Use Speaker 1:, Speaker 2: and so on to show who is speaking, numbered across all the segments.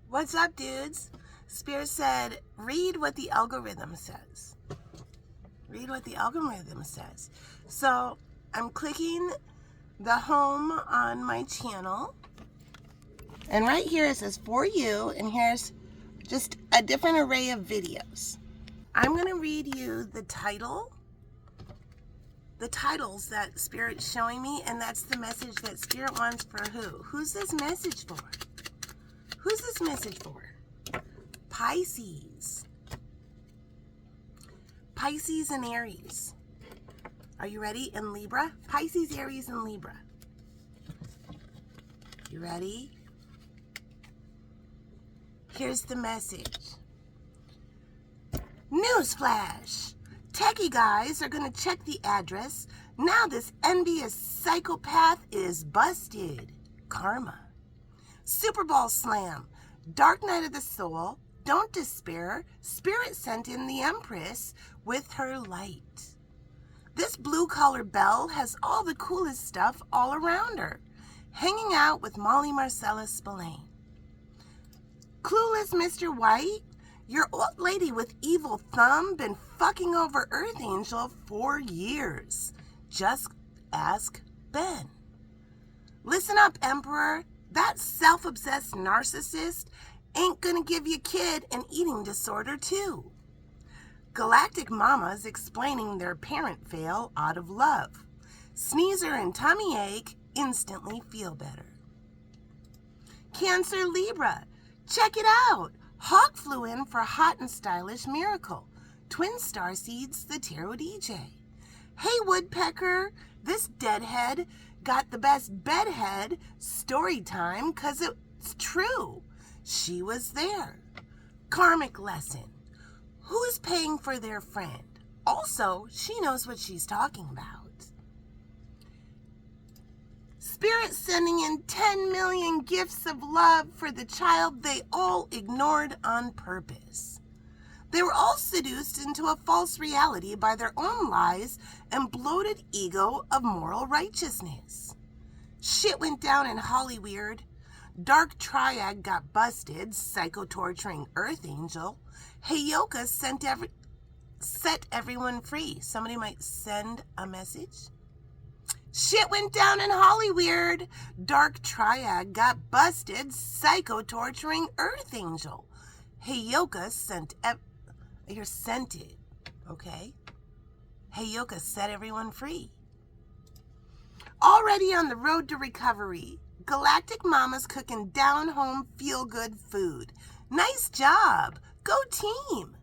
Speaker 1: What's up, dudes? Spirit said, read what the algorithm says. Read what the algorithm says. So I'm clicking the home on my channel. And right here it says for you, and here's just a different array of videos. I'm going to read you the titles that Spirit's showing me, and that's the message that Spirit wants for who? Who's this message for? Who's this message for? Pisces. Pisces and Aries. Are you ready? In Libra? Pisces, Aries, and Libra. You ready? Here's the message. Newsflash! Techie guys are gonna check the address. Now this envious psychopath is busted. Karma. Super Bowl slam. Dark night of the soul. Don't despair. Spirit sent in the Empress with her light. This blue-collar belle has all the coolest stuff all around her. Hanging out with Molly Marcella Spillane. Clueless Mr. White, your old lady with evil thumb been fucking over Earth Angel for years. Just ask Ben. Listen up, Emperor. That self-obsessed narcissist ain't gonna give your kid an eating disorder too. Galactic mamas explaining their parent fail out of love. Sneezer and tummy ache instantly feel better. Cancer Libra, check it out. Hawk flew in for hot and stylish miracle. Twin Starseeds, the tarot DJ. Hey Woodpecker, this deadhead got the best bedhead story time 'cause it's true. She was there. Karmic lesson. Who's paying for their friend? Also, she knows what she's talking about. Spirit sending in 10 million gifts of love for the child they all ignored on purpose. They were all seduced into a false reality by their own lies and bloated ego of moral righteousness. Shit went down in Hollyweird. Dark Triad got busted, psycho-torturing Earth Angel. Heyoka set everyone free. Somebody might send a message. Shit went down in Hollyweird. Dark Triad got busted, psycho-torturing Earth Angel. Heyoka you're scented, okay? Heyoka set everyone free. Already on the road to recovery. Galactic Mama's cooking down-home feel-good food. Nice job. Go team.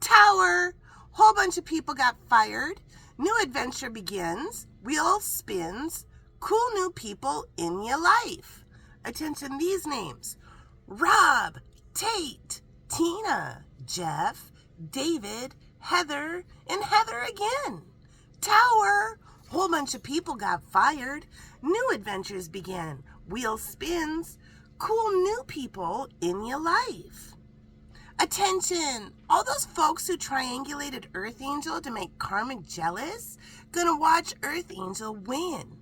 Speaker 1: Tower. Whole bunch of people got fired. New adventure begins. Wheel spins. Cool new people in your life. Attention these names. Rob, Tate, Tina, Jeff, David, Heather, and Heather again. Tower. Whole bunch of people got fired. New adventures begin. Wheel spins. Cool new people in your life. Attention! All those folks who triangulated Earth Angel to make Karmic jealous, gonna watch Earth Angel win.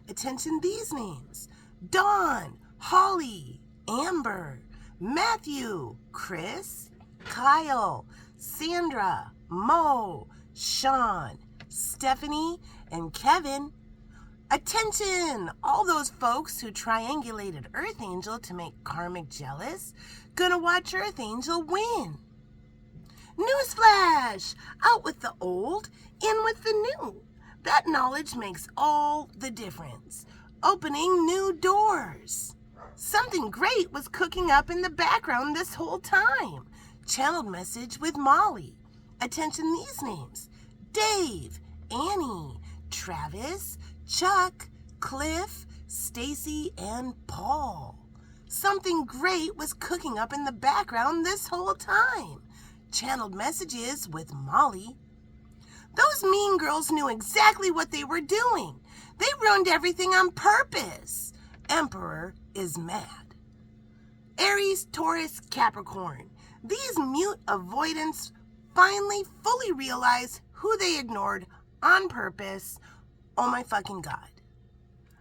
Speaker 1: Attention these names. Dawn, Holly, Amber, Matthew, Chris, Kyle, Sandra, Mo, Sean, Stephanie, and Kevin. Attention! All those folks who triangulated Earth Angel to make Karmic jealous, gonna watch Earth Angel win. Newsflash! Out with the old, in with the new. That knowledge makes all the difference. Opening new doors. Something great was cooking up in the background this whole time. Channeled message with Molly. Attention these names. Dave, Annie, Travis, Chuck, Cliff, Stacy, and Paul. Something great was cooking up in the background this whole time. Channeled messages with Molly. Those mean girls knew exactly what they were doing. They ruined everything on purpose. Emperor is mad. Aries, Taurus, Capricorn. These mute avoidants finally fully realize who they ignored on purpose. Oh my fucking God.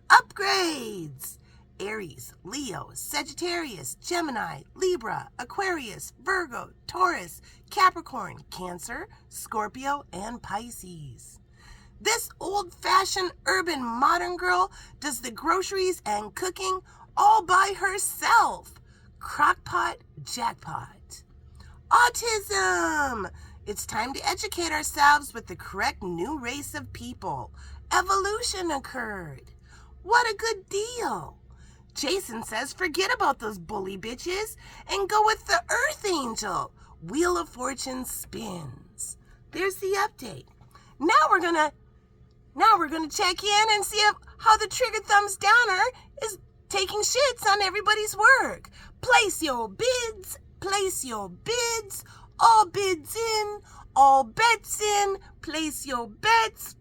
Speaker 1: Upgrades. Aries, Leo, Sagittarius, Gemini, Libra, Aquarius, Virgo, Taurus, Capricorn, Cancer, Scorpio, and Pisces. This old-fashioned urban modern girl does the groceries and cooking all by herself. Crockpot jackpot. Autism! It's time to educate ourselves with the correct new race of people. Evolution occurred. What a good deal. Jason says forget about those bully bitches and go with the Earth Angel. Wheel of Fortune spins. There's the update. Now we're gonna check in and see how the Triggered Thumbs Downer is taking shits on everybody's work. Place your bids. Place your bids. All bids in. All bets in. Place your bets.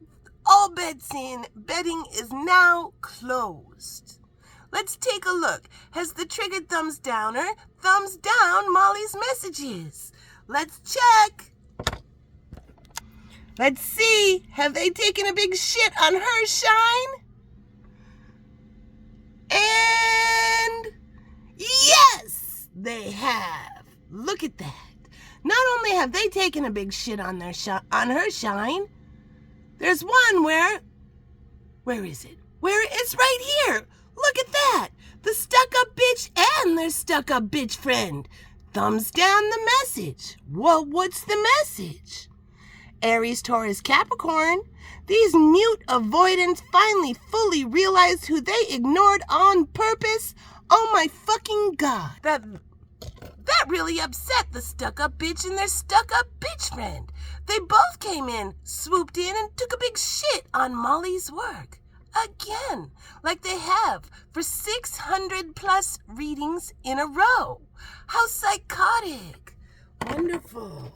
Speaker 1: All bets in. Betting is now closed. Let's take a look. Has the Triggered Thumbs Downer thumbs down Molly's messages? Let's check. Let's see. Have they taken a big shit on her shine? And yes, they have. Look at that. Not only have they taken a big shit on her shine, there's one where is it? It's right here. Look at that. The stuck-up bitch and their stuck-up bitch friend. Thumbs down the message. Well, what's the message? Aries, Taurus, Capricorn. These mute avoidants finally fully realized who they ignored on purpose. Oh my fucking God. That really upset the stuck-up bitch and their stuck-up bitch friend. They both came in, swooped in, and took a big shit on Molly's work. Again, like they have for 600 plus readings in a row. How psychotic. Wonderful.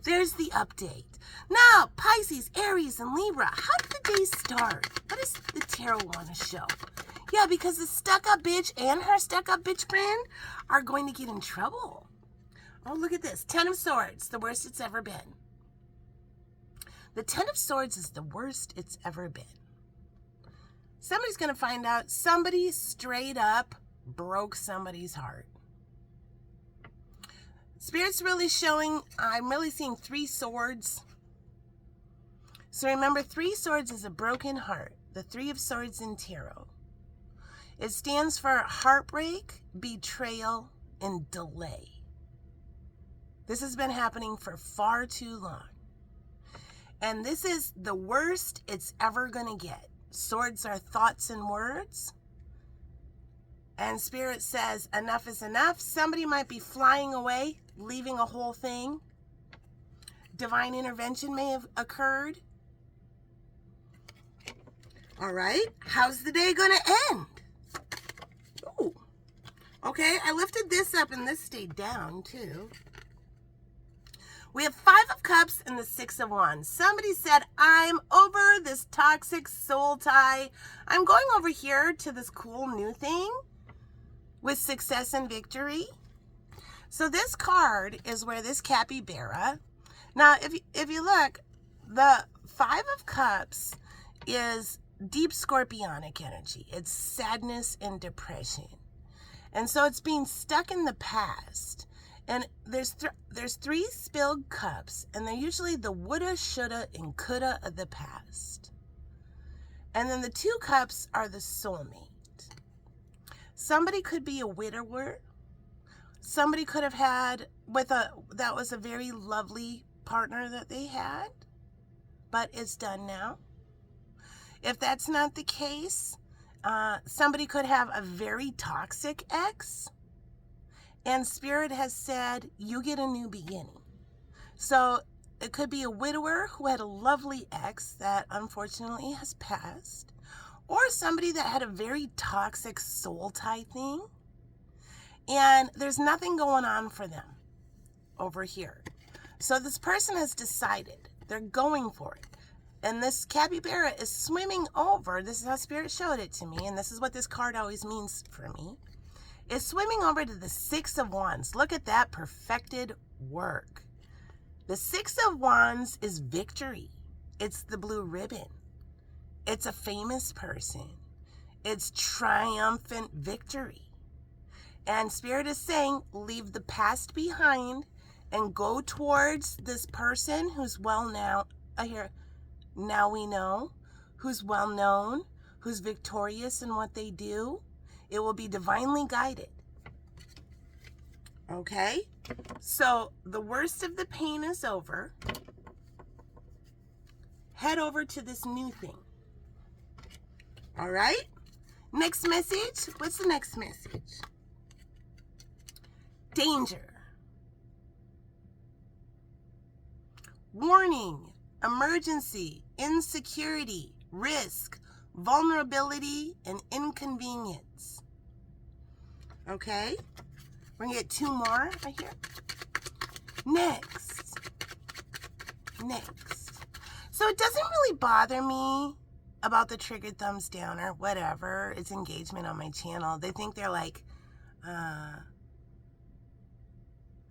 Speaker 1: There's the update. Now, Pisces, Aries, and Libra, how did the day start? What does the tarot want to show? Yeah, because the stuck-up bitch and her stuck-up bitch friend are going to get in trouble. Oh, look at this. 10 of Swords, the worst it's ever been. The 10 of Swords is the worst it's ever been. Somebody's going to find out somebody straight up broke somebody's heart. Spirit's really showing, I'm really seeing 3 swords. So remember, 3 swords is a broken heart. The 3 of Swords in tarot. It stands for heartbreak, betrayal, and delay. This has been happening for far too long. And this is the worst it's ever going to get. Swords are thoughts and words. And Spirit says enough is enough. Somebody might be flying away, leaving a whole thing. Divine intervention may have occurred. All right. How's the day going to end? Ooh. Okay, I lifted this up and this stayed down too. We have 5 of Cups and the 6 of Wands. Somebody said, I'm over this toxic soul tie. I'm going over here to this cool new thing with success and victory. So this card is where this capybara. Now, if you look, the 5 of Cups is deep scorpionic energy. It's sadness and depression. And so it's being stuck in the past. And there's 3 spilled cups, and they're usually the woulda, shoulda, and coulda of the past. And then the 2 cups are the soulmate. Somebody could be a widower. Somebody could have had that was a very lovely partner that they had, but it's done now. If that's not the case, somebody could have a very toxic ex. And Spirit has said, you get a new beginning. So it could be a widower who had a lovely ex that unfortunately has passed. Or somebody that had a very toxic soul tie thing. And there's nothing going on for them over here. So this person has decided they're going for it. And this capybara is swimming over. This is how Spirit showed it to me. And this is what this card always means for me. Is swimming over to the 6 of Wands. Look at that perfected work. The 6 of Wands is victory. It's the blue ribbon. It's a famous person. It's triumphant victory. And Spirit is saying, leave the past behind and go towards this person who's now we know, who's well known, who's victorious in what they do. It will be divinely guided. Okay? So the worst of the pain is over. Head over to this new thing. All right? Next message. What's the next message? Danger. Warning. Emergency. Insecurity. Risk. Vulnerability and inconvenience. Okay? We're going to get 2 more right here. Next. So it doesn't really bother me about the triggered thumbs down or whatever. It's engagement on my channel. They think they're like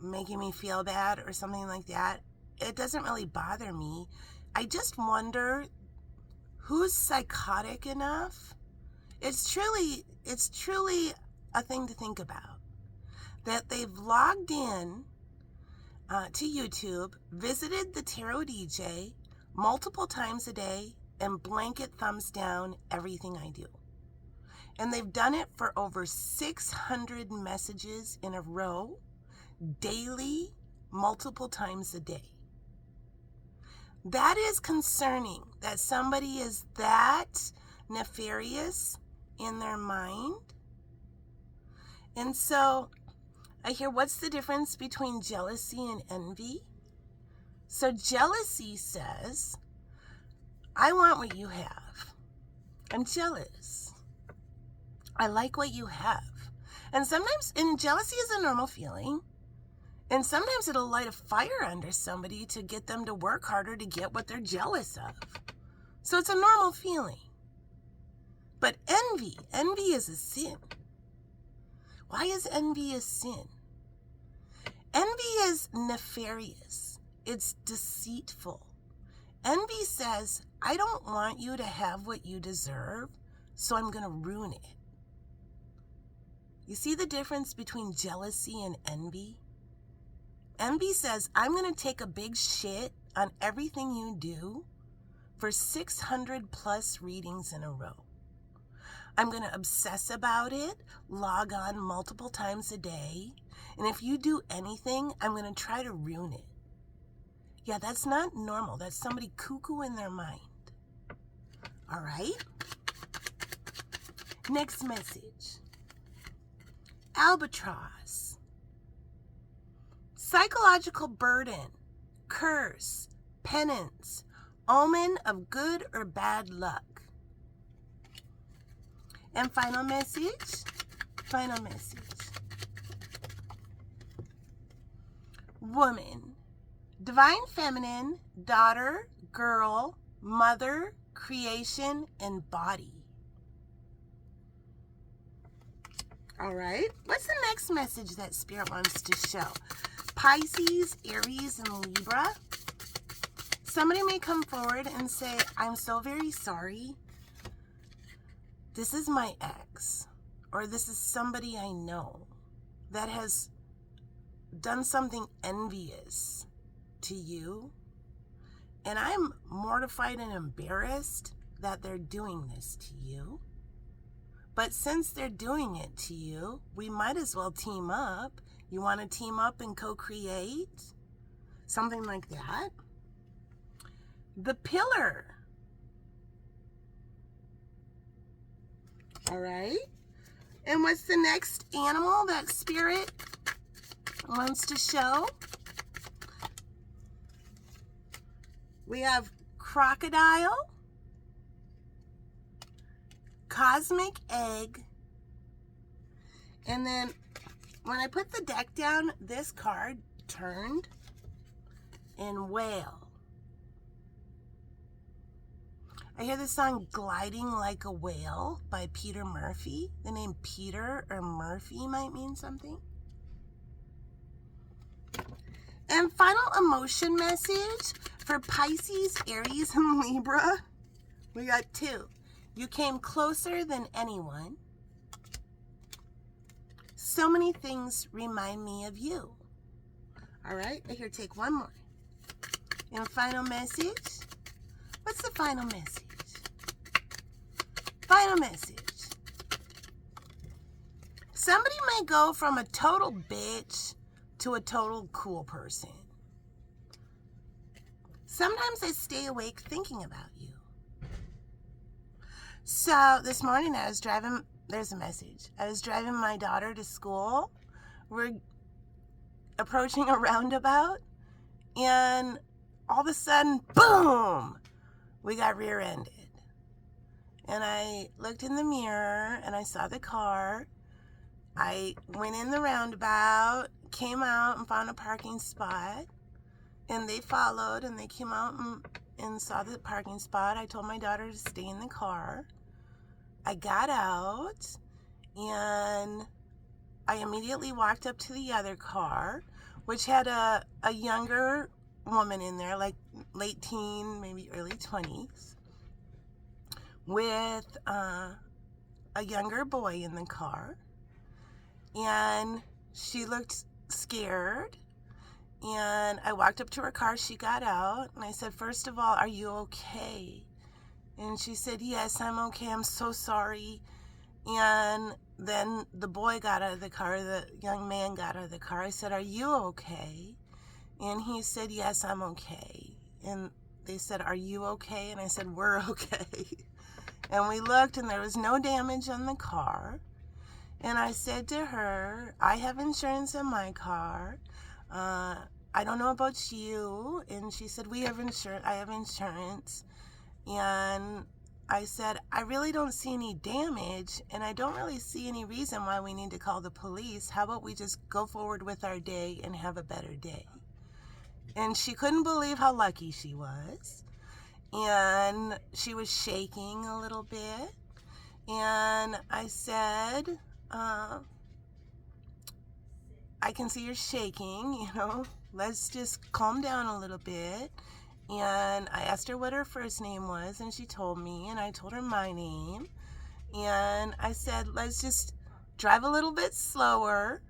Speaker 1: making me feel bad or something like that. It doesn't really bother me. I just wonder who's psychotic enough. It's truly a thing to think about. That they've logged in to YouTube, visited the Tarot DJ multiple times a day, and blanket thumbs down everything I do. And they've done it for over 600 messages in a row, daily, multiple times a day. That is concerning, that somebody is that nefarious in their mind. And so I hear, what's the difference between jealousy and envy? So jealousy says, I want what you have. I'm jealous. I like what you have. And sometimes, and jealousy is a normal feeling. And sometimes it'll light a fire under somebody to get them to work harder to get what they're jealous of. So it's a normal feeling. But envy is a sin. Why is envy a sin? Envy is nefarious. It's deceitful. Envy says, I don't want you to have what you deserve, so I'm going to ruin it. You see the difference between jealousy and envy? Envy says, I'm going to take a big shit on everything you do for 600 plus readings in a row. I'm going to obsess about it, log on multiple times a day, and if you do anything, I'm going to try to ruin it. Yeah, that's not normal. That's somebody cuckoo in their mind. All right? Next message. Albatross. Psychological burden, curse, penance, omen of good or bad luck. And final message. Woman. Divine feminine, daughter, girl, mother, creation, and body. All right. What's the next message that Spirit wants to show? Pisces, Aries, and Libra. Somebody may come forward and say, I'm so very sorry. This is my ex, or this is somebody I know that has done something envious to you, and I'm mortified and embarrassed that they're doing this to you. But since they're doing it to you, we might as well team up. You want to team up and co-create? Something like that. The Pillar. All right. And what's the next animal that Spirit wants to show? We have crocodile, cosmic egg, and then when I put the deck down, this card turned in whale. I hear the song Gliding Like a Whale by Peter Murphy. The name Peter or Murphy might mean something. And final emotion message for Pisces, Aries, and Libra. We got 2. You came closer than anyone. So many things remind me of you. All right, here, take one more. And final message. What's the final message? Final message. Somebody may go from a total bitch to a total cool person. Sometimes I stay awake thinking about you. So this morning I was driving, there's a message. I was driving my daughter to school. We're approaching a roundabout, and all of a sudden, boom, we got rear-ended. And I looked in the mirror and I saw the car. I went in the roundabout, came out and found a parking spot, and they followed and they came out and saw the parking spot. I told my daughter to stay in the car. I got out and I immediately walked up to the other car, which had a younger woman in there, like late teen, maybe early 20s, with a younger boy in the car. And she looked scared. And I walked up to her car. She got out. And I said, first of all, are you okay? And she said, yes, I'm okay. I'm so sorry. And then the boy got out of the car. The young man got out of the car. I said, are you okay? And he said, yes, I'm okay. And they said, are you okay? And I said, we're okay. And we looked, and there was no damage on the car. And I said to her, I have insurance on my car. I don't know about you. And she said, we have insurance. I have insurance. And I said, I really don't see any damage, and I don't really see any reason why we need to call the police. How about we just go forward with our day and have a better day? And she couldn't believe how lucky she was. And she was shaking a little bit. And I said, I can see you're shaking, let's just calm down a little bit. And I asked her what her first name was, and she told me, and I told her my name. And I said, let's just drive a little bit slower,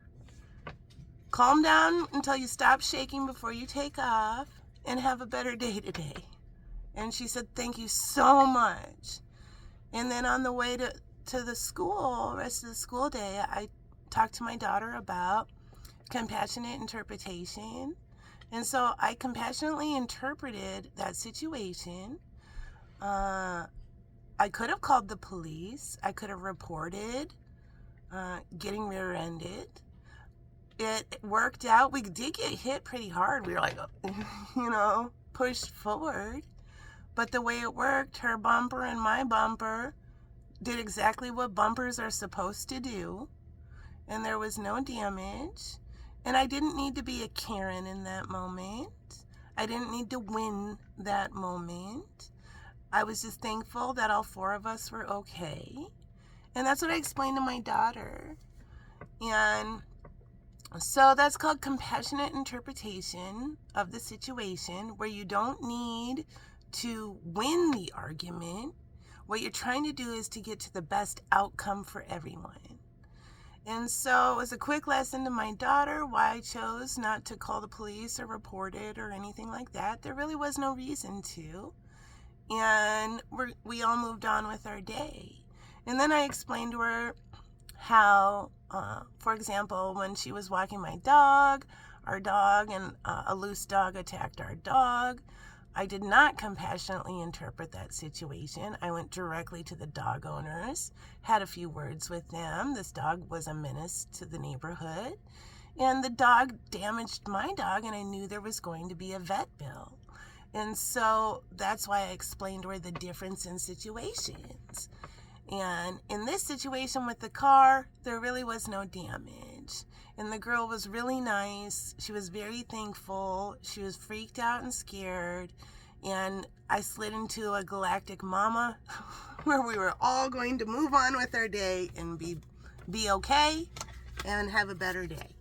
Speaker 1: calm down until you stop shaking before you take off, and have a better day today. And she said, thank you so much. And then on the way to the school, rest of the school day, I talked to my daughter about compassionate interpretation. And so I compassionately interpreted that situation. I could have called the police. I could have reported getting rear-ended. It worked out. We did get hit pretty hard. We were like, pushed forward. But the way it worked, her bumper and my bumper did exactly what bumpers are supposed to do. And there was no damage. And I didn't need to be a Karen in that moment. I didn't need to win that moment. I was just thankful that all four of us were okay. And that's what I explained to my daughter. And so that's called compassionate interpretation of the situation, where you don't need to win the argument. What you're trying to do is to get to the best outcome for everyone. And so it was a quick lesson to my daughter why I chose not to call the police or report it or anything like that. There really was no reason to. And we all moved on with our day. And then I explained to her how, for example, when she was walking my dog, our dog, and a loose dog attacked our dog, I did not compassionately interpret that situation. I went directly to the dog owners, had a few words with them. This dog was a menace to the neighborhood, and the dog damaged my dog, and I knew there was going to be a vet bill. And so that's why I explained to her the difference in situations. And in this situation with the car, there really was no damage. And the girl was really nice. She was very thankful. She was freaked out and scared. And I slid into a galactic mama where we were all going to move on with our day and be okay and have a better day.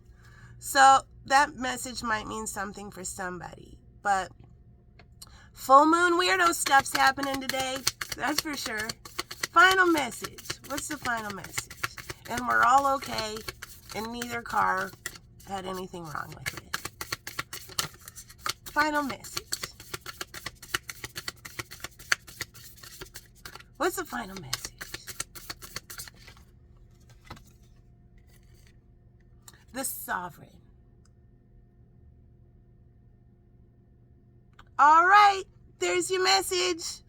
Speaker 1: So that message might mean something for somebody. But full moon weirdo stuff's happening today. That's for sure. Final message. What's the final message? And we're all okay, and neither car had anything wrong with it. Final message. What's the final message? The sovereign. All right, there's your message.